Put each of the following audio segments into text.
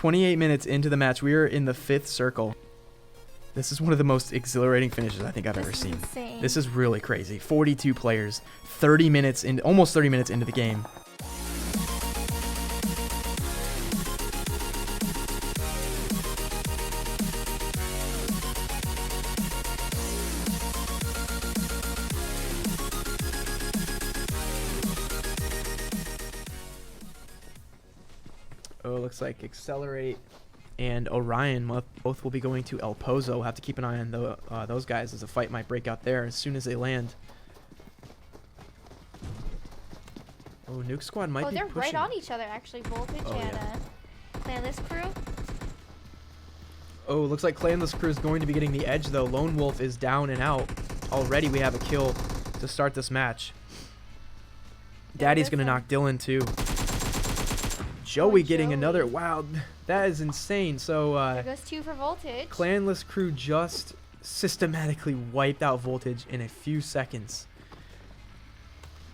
28 minutes into the match. We are in the 5th circle. This is one of the most exhilarating finishes I think I've ever seen. Insane. This is really crazy. 42 players, 30 minutes in, almost 30 minutes into the game. Oh, it looks like Accelerate and Orion both will be going to El Pozo. We'll have to keep an eye on those guys as a fight might break out there as soon as they land. Oh, Nuke Squad might be they're pushing. right on each other, actually. Voltage and Clanless Crew. Oh, looks like Clanless Crew is going to be getting the edge, though. Lone Wolf is down and out. Already we have a kill to start this match. Daddy's going to knock Dylan, too. Joey getting another. Wow, that is insane. So there goes 2 for Voltage. Clanless Crew just systematically wiped out Voltage in a few seconds.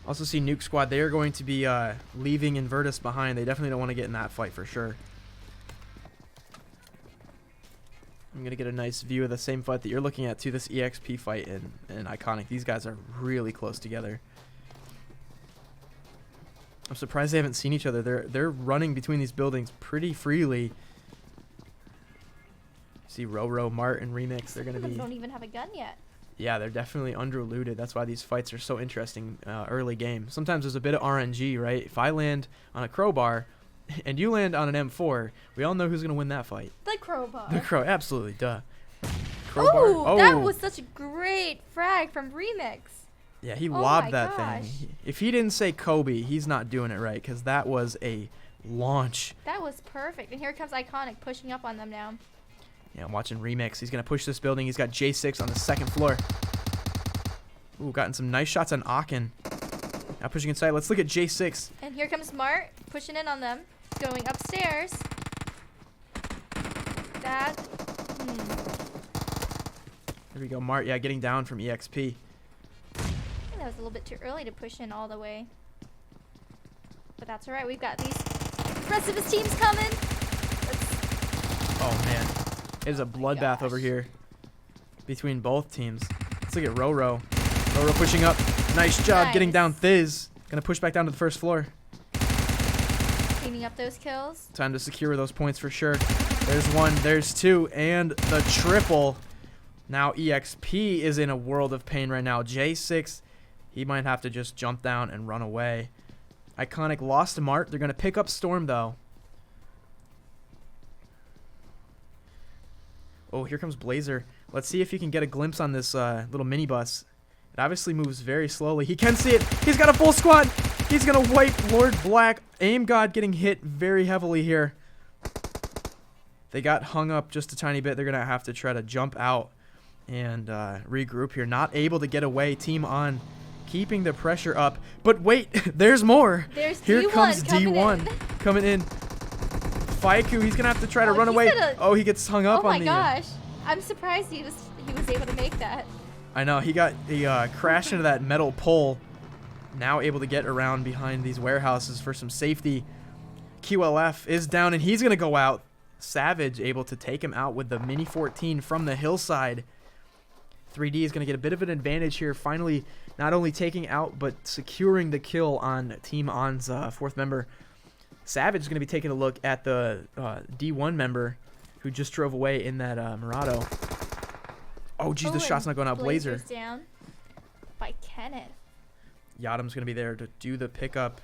Also see Nuke Squad. They are going to be leaving Invertus behind. They definitely don't want to get in that fight for sure. I'm going to get a nice view of the same fight that you're looking at too. This EXP fight and Iconic. These guys are really close together. I'm surprised they haven't seen each other. They're running between these buildings pretty freely. See Roro, Mart, and Remix. They're gonna be. Don't even have a gun yet. Yeah, they're definitely under-looted. That's why these fights are so interesting early game. Sometimes there's a bit of RNG, right? If I land on a crowbar, and you land on an M4, we all know who's gonna win that fight. The crowbar. The crow, absolutely, duh. Crowbar. Oh, that was such a great frag from Remix. Yeah, he lobbed that gosh. thing. If he didn't say Kobe, he's not doing it right because that was a launch. That was perfect. And here comes Iconic pushing up on them now. Yeah, I'm watching Remix. He's going to push this building. He's got J6 on the 2nd floor. Ooh, gotten some nice shots on Aachen. Now pushing inside. Let's look at J6. And here comes Mart pushing in on them. Going upstairs. That. There we go. Mart, yeah, getting down from EXP. That was a little bit too early to push in all the way. But that's alright. We've got these rest of his teams coming. Oh, man. It is a bloodbath over here between both teams. Let's look at Roro. Roro pushing up. Nice job getting down Fizz. Gonna push back down to the 1st floor. Cleaning up those kills. Time to secure those points for sure. There's 1, there's 2, and the triple. Now EXP is in a world of pain right now. J6, he might have to just jump down and run away. Iconic lost to Mart. They're going to pick up Storm, though. Oh, here comes Blazer. Let's see if he can get a glimpse on this little minibus. It obviously moves very slowly. He can see it. He's got a full squad. He's going to wipe Lord Black. Aim God getting hit very heavily here. They got hung up just a tiny bit. They're going to have to try to jump out and regroup here. Not able to get away. Team on. Keeping the pressure up. But wait, there's more. Here comes D1 coming in. Faiku, he's going to have to try to run away. Oh, he gets hung up on the... Oh my gosh. I'm surprised he was able to make that. I know. He crashed into that metal pole. Now able to get around behind these warehouses for some safety. QLF is down and he's going to go out. Savage able to take him out with the Mini 14 from the hillside. 3D is going to get a bit of an advantage here, finally not only taking out but securing the kill on Team On's 4th member. Savage is going to be taking a look at the D1 member who just drove away in that Murado. Oh, geez, the shot's not going out. Blazer's down by Kenneth. Yadam's going to be there to do the pickup.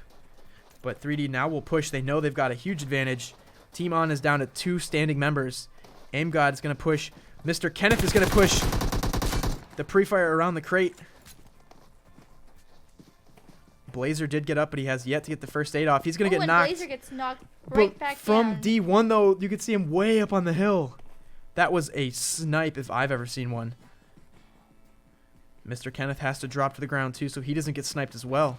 But 3D now will push. They know they've got a huge advantage. Team On is down to 2 standing members. Aim God is going to push. Mr. Kenneth is going to push the pre-fire around the crate. Blazer did get up, but he has yet to get the first aid off. He's going to get knocked. Blazer gets knocked right back from down. D1, though, you could see him way up on the hill. That was a snipe if I've ever seen one. Mr. Kenneth has to drop to the ground, too, so he doesn't get sniped as well.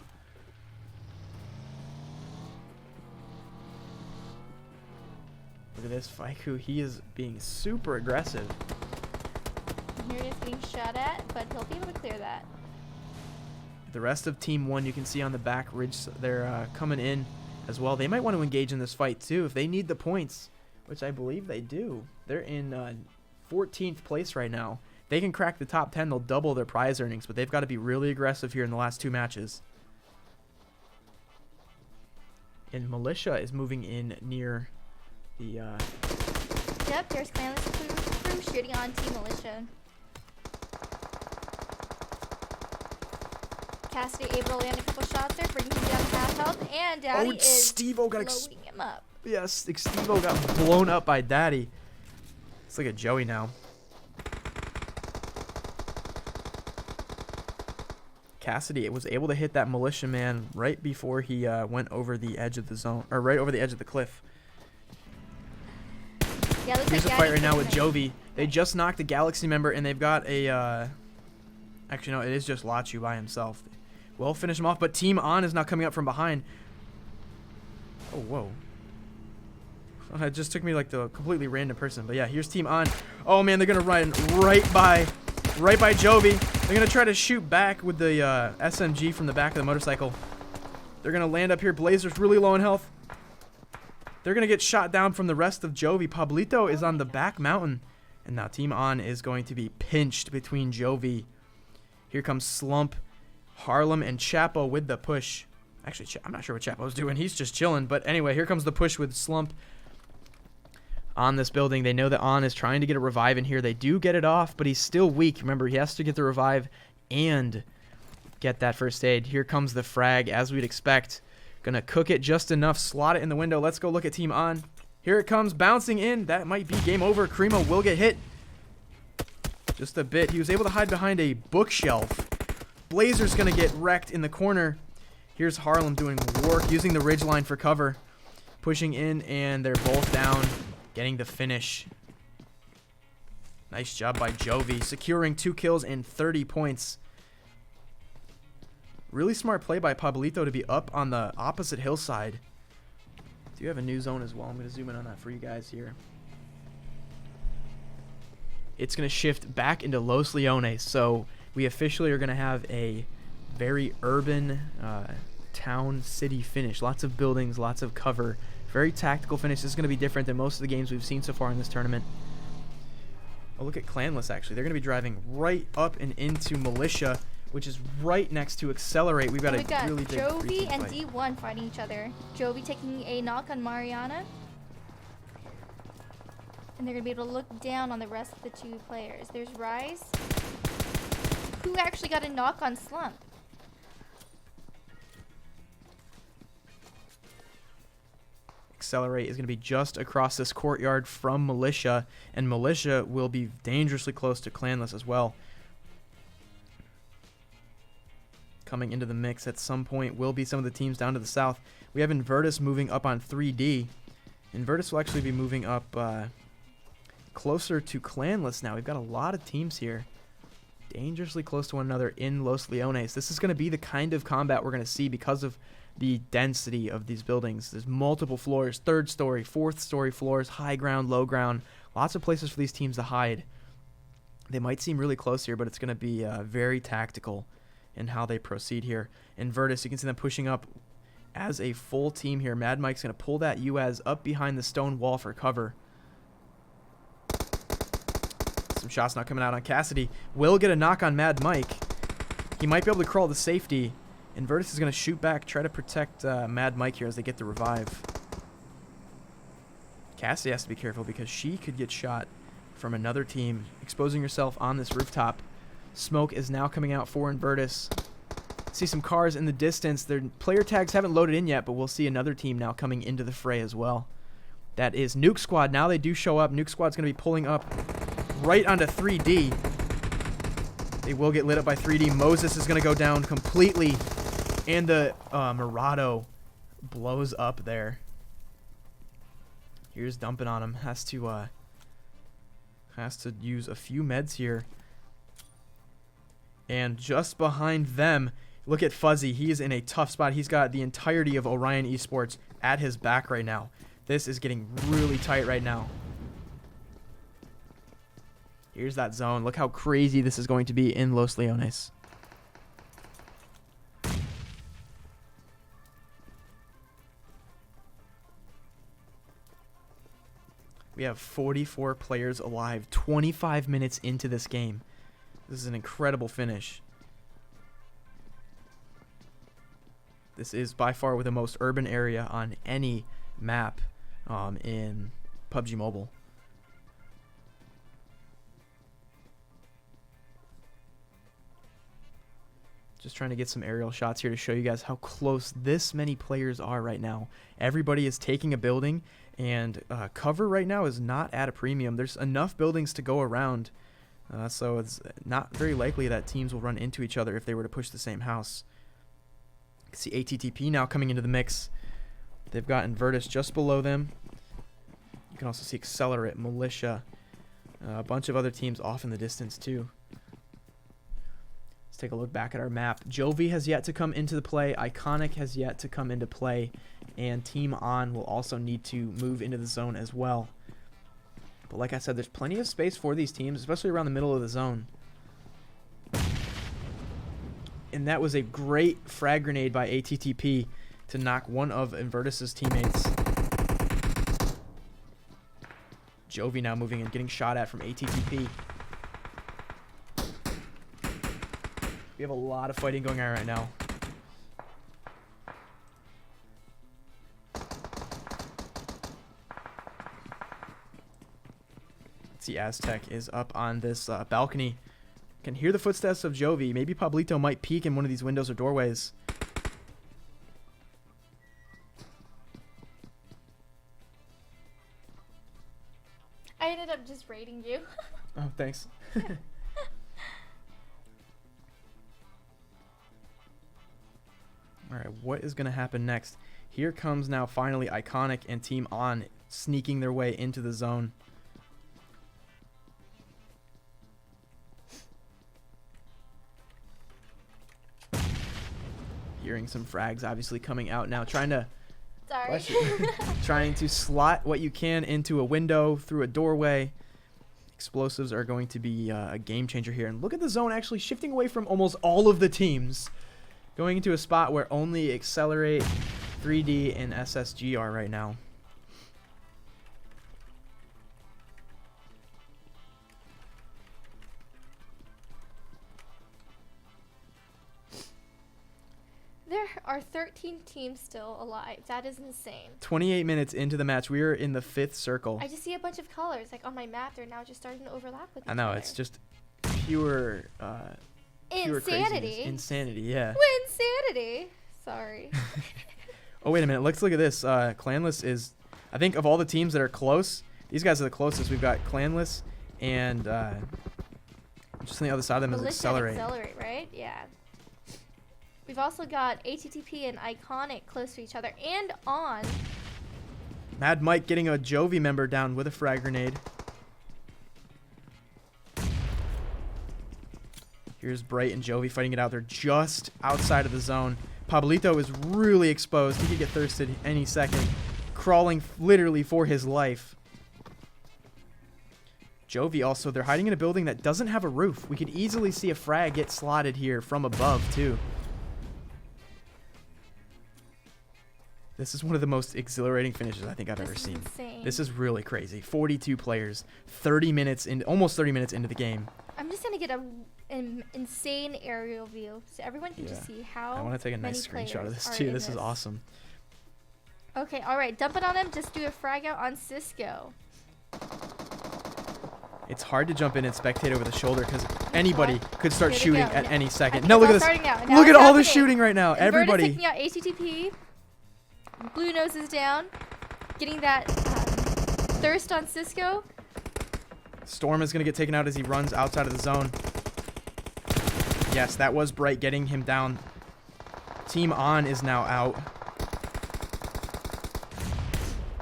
Look at this Faiku. He is being super aggressive. Here he is getting shot at, but he'll be able to clear that. The rest of Team 1, you can see on the back ridge, they're coming in as well. They might want to engage in this fight, too. If they need the points, which I believe they do. They're in 14th place right now. They can crack the top 10, they'll double their prize earnings, but they've got to be really aggressive here in the last 2 matches. And Militia is moving in near the... Yep, there's Clanless crew shooting on Team Militia. Cassidy able to land a couple shots there, bringing him down to half health, and Daddy is Steve-O got blowing him up. Yes, Steve-O got blown up by Daddy. It's like a Joey now. Cassidy was able to hit that Militia man right before he went over the edge of the zone, or right over the edge of the cliff. Yeah, looks Here's like a fight right now with Daddy's Jovi. They just knocked a Galaxy member, and they've got a... actually, no, it is just Lachu by himself. We'll finish him off, but Team On is now coming up from behind. Oh, whoa. It just took me like the completely random person. But yeah, here's Team On. Oh, man, they're going to run right by Jovi. They're going to try to shoot back with the SMG from the back of the motorcycle. They're going to land up here. Blazer's really low in health. They're going to get shot down from the rest of Jovi. Pablito is on the back mountain. And now Team On is going to be pinched between Jovi. Here comes Slump, Harlem, and Chapo with the push. Actually, I'm not sure what Chapo's doing. He's just chilling. But anyway, here comes the push with Slump on this building. They know that On is trying to get a revive in here. They do get it off, but he's still weak. Remember, he has to get the revive and get that first aid. Here comes the frag, as we'd expect. Gonna cook it just enough, slot it in the window. Let's go look at Team On. Here it comes, bouncing in. That might be game over. Cremo will get hit just a bit. He was able to hide behind a bookshelf. Blazer's gonna get wrecked in the corner. Here's Harlem doing work, using the ridgeline for cover. Pushing in, and they're both down, getting the finish. Nice job by Jovi, securing 2 kills and 30 points. Really smart play by Pablito to be up on the opposite hillside. Do you have a new zone as well? I'm going to zoom in on that for you guys here. It's going to shift back into Los Leones, so we officially are going to have a very urban town city finish. Lots of buildings, lots of cover. Very tactical finish. This is going to be different than most of the games we've seen so far in this tournament. Oh, look at Clanless, actually. They're going to be driving right up and into Militia, which is right next to Accelerate. We've got really big Jovi and fight. D1 fighting each other. Jovi taking a knock on Mariana. And they're going to be able to look down on the rest of the 2 players. There's Rise, who actually got a knock on Slump. Accelerate is going to be just across this courtyard from Militia, and Militia will be dangerously close to Clanless as well. Coming into the mix at some point will be some of the teams down to the south. We have Invertus moving up on 3D. Invertus will actually be moving up closer to Clanless now. We've got a lot of teams here, dangerously close to one another in Los Leones. This is going to be the kind of combat we're going to see because of the density of these buildings. There's multiple floors, 3rd story, 4th story floors, high ground, low ground. Lots of places for these teams to hide. They might seem really close here, but it's going to be very tactical in how they proceed here. Invertus, you can see them pushing up as a full team here. Mad Mike's going to pull that UAZ up behind the stone wall for cover. Some shots not coming out on Cassidy. Will get a knock on Mad Mike. He might be able to crawl to safety. Invertus is going to shoot back, try to protect Mad Mike here as they get the revive. Cassidy has to be careful because she could get shot from another team, exposing herself on this rooftop. Smoke is now coming out for Invertus. See some cars in the distance. Their player tags haven't loaded in yet, but we'll see another team now coming into the fray as well. That is Nuke Squad. Now they do show up. Nuke Squad's going to be pulling up right onto 3D. They will get lit up by 3D. Moses is going to go down completely. And the Murado blows up there. Here's dumping on him. Has to use a few meds here. And just behind them, look at Fuzzy. He is in a tough spot. He's got the entirety of Orion Esports at his back right now. This is getting really tight right now. Here's that zone. Look how crazy this is going to be in Los Leones. We have 44 players alive 25 minutes into this game. This is an incredible finish. This is by far the most urban area on any map in PUBG Mobile. Just trying to get some aerial shots here to show you guys how close this many players are right now. Everybody is taking a building, and cover right now is not at a premium. There's enough buildings to go around, so it's not very likely that teams will run into each other if they were to push the same house. You can see ATTP now coming into the mix. They've got Invertus just below them. You can also see Accelerate, Militia, a bunch of other teams off in the distance too. Let's take a look back at our map. Jovi has yet to come into the play. Iconic has yet to come into play. And Team On will also need to move into the zone as well. But like I said, there's plenty of space for these teams, especially around the middle of the zone. And that was a great frag grenade by ATTP to knock one of Invertus's teammates. Jovi now moving and getting shot at from ATTP. We have a lot of fighting going on right now. Let's see, Aztec is up on this balcony. Can hear the footsteps of Jovi. Maybe Pablito might peek in one of these windows or doorways. I ended up just raiding you. Oh, thanks. All right, what is going to happen next? Here comes now finally Iconic and Team On sneaking their way into the zone. Hearing some frags obviously coming out now, trying to trying to slot what you can into a window, through a doorway. Explosives are going to be a game changer here. And look at the zone actually shifting away from almost all of the teams, going into a spot where only Accelerate, 3D, and SSG are right now. There are 13 teams still alive. That is insane. 28 minutes into the match, we are in the 5th circle. I just see a bunch of colors. Like on my map, they're now just starting to overlap with each I know, other. it's just pure Insanity. Insanity, yeah. Wynnsanity. Sorry. Oh, wait a minute. Let's look at this. Clanless is, I think of all the teams that are close, these guys are the closest. We've got Clanless and just on the other side of them is Accelerate. Accelerate, right? Yeah. We've also got ATTP and Iconic close to each other and On. Mad Mike getting a Jovi member down with a frag grenade. Here's Bright and Jovi fighting it out. They're just outside of the zone. Pablito is really exposed. He could get thirsted any second. Crawling literally for his life. Jovi also, they're hiding in a building that doesn't have a roof. We could easily see a frag get slotted here from above too. This is one of the most exhilarating finishes I think I've ever seen. Insane. This is really crazy. 42 players, 30 minutes in, almost 30 minutes into the game. I'm just gonna get an insane aerial view so everyone can just see how. I want to take a nice screenshot of this too. This is awesome. Okay, all right, dump it on him. Just do a frag out on Cisco. It's hard to jump in and spectate over the shoulder because anybody could start shooting at any second. No, look at this. Look at all the shooting right now. Everybody. Taking out ATTP. Blue nose is down. Getting that thirst on Cisco. Storm is going to get taken out as he runs outside of the zone. Yes, that was Bright getting him down. Team On is now out.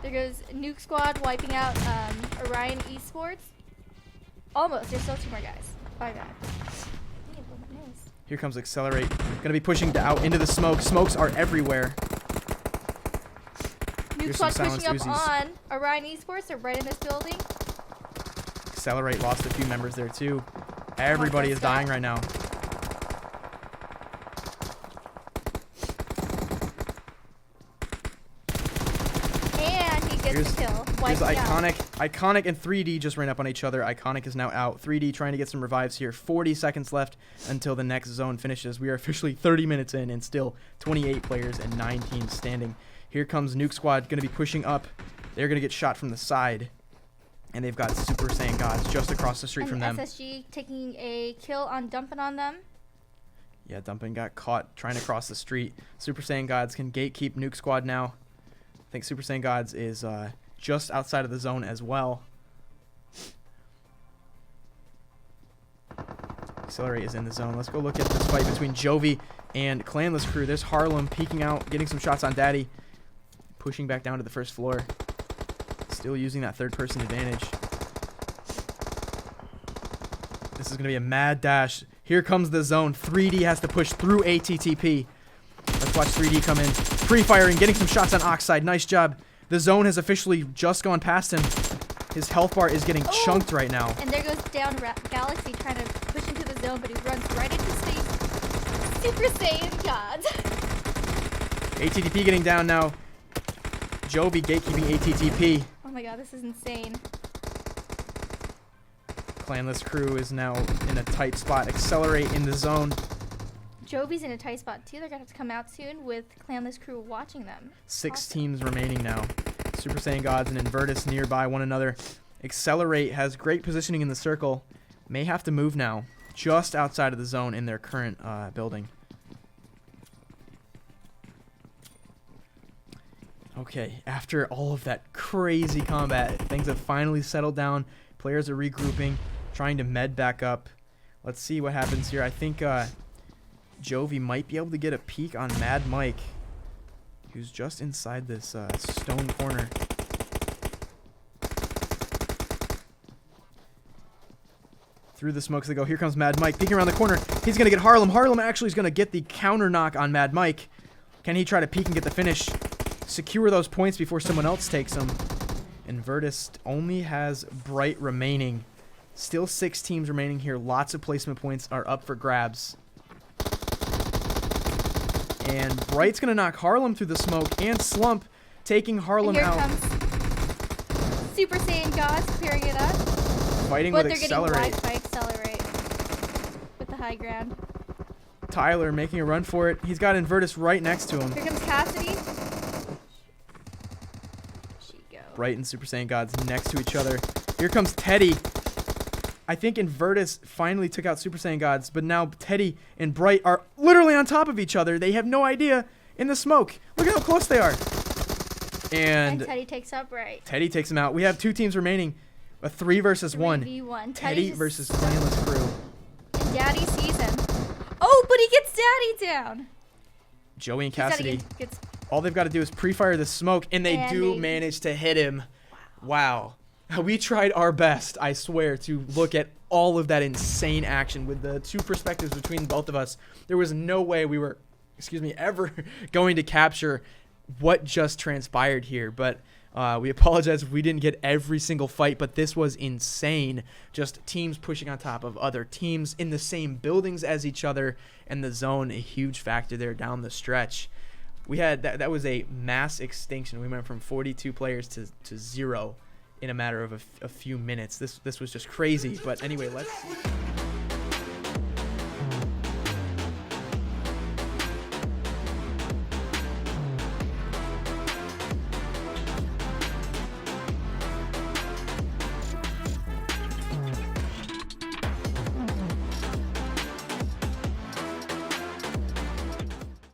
There goes Nuke Squad wiping out Orion Esports. Almost. There's still 2 more guys. Bye, guys. Here comes Accelerate. Going to be pushing out into the smoke. Smokes are everywhere. Nuke Squad pushing up on Orion Esports. They're right in this building. Accelerate lost a few members there too. Everybody is dying right now. And he gets Gets the kill. Here's Wipes out. Iconic and 3D just ran up on each other. Iconic is now out. 3D trying to get some revives here. 40 seconds left until the next zone finishes. We are officially 30 minutes in and still 28 players and 9 teams standing. Here comes Nuke Squad, going to be pushing up. They're going to get shot from the side. And they've got Super Saiyan Gods just across the street from them. SSG taking a kill on Dumpin on them. Yeah, Dumpin got caught trying to cross the street. Super Saiyan Gods can gatekeep Nuke Squad now. I think Super Saiyan Gods is just outside of the zone as well. Accelerate is in the zone. Let's go look at this fight between Jovi and Clanless Crew. There's Harlem peeking out, getting some shots on Daddy. Pushing back down to the first floor. Still using that third-person advantage. This is going to be a mad dash. Here comes the zone. 3D has to push through ATTP. Let's watch 3D come in. Pre-firing, getting some shots on Oxide. Nice job. The zone has officially just gone past him. His health bar is getting chunked right now. And there goes down Galaxy trying to push into the zone, but he runs right into Super Saiyan Gods. ATTP getting down now. Jovi gatekeeping ATTP. Oh my god, this is insane. Clanless Crew is now in a tight spot. Accelerate in the zone. Jovi's in a tight spot too. They're gonna have to come out soon with Clanless Crew watching them. 6 teams remaining now. Super Saiyan Gods and Invertus nearby one another. Accelerate has great positioning in the circle. May have to move now. Just outside of the zone in their current building. Okay, after all of that crazy combat, things have finally settled down. Players are regrouping, trying to med back up. Let's see what happens here. I think Jovi might be able to get a peek on Mad Mike, who's just inside this stone corner. Through the smokes they go. Here comes Mad Mike, peeking around the corner. He's going to get Harlem. Harlem actually is going to get the counter knock on Mad Mike. Can he try to peek and get the finish? Secure those points before someone else takes them. Invertus only has Bright remaining. Still 6 teams remaining here. Lots of placement points are up for grabs. And Bright's going to knock Harlem through the smoke and Slump, taking Harlem out. Here comes Super Saiyan Gods clearing it up. Fighting with Accelerate. But they're getting wiped by Accelerate with the high ground. Tyler making a run for it. He's got Invertus right next to him. Here comes Cassidy. Bright and Super Saiyan Gods next to each other. Here comes Teddy. I think Invertus finally took out Super Saiyan Gods, but now Teddy and Bright are literally on top of each other. They have no idea in the smoke. Look at how close they are. And Teddy takes out Bright. Teddy takes him out. We have 2 teams remaining. A 3 versus 1. 3v1. Teddy versus Clanless Crew. And Daddy sees him. Oh, but he gets Daddy down. Joey and Cassidy. Gets all they've got to do is pre-fire the smoke, and they manage to hit him. Wow. We tried our best, I swear, to look at all of that insane action with the 2 perspectives between both of us. There was no way we were, ever going to capture what just transpired here. But we apologize if we didn't get every single fight, but this was insane. Just teams pushing on top of other teams in the same buildings as each other, and the zone a huge factor there down the stretch. We had that was a mass extinction. We went from 42 players to 0 in a matter of a few minutes. This was just crazy. But anyway, let's see.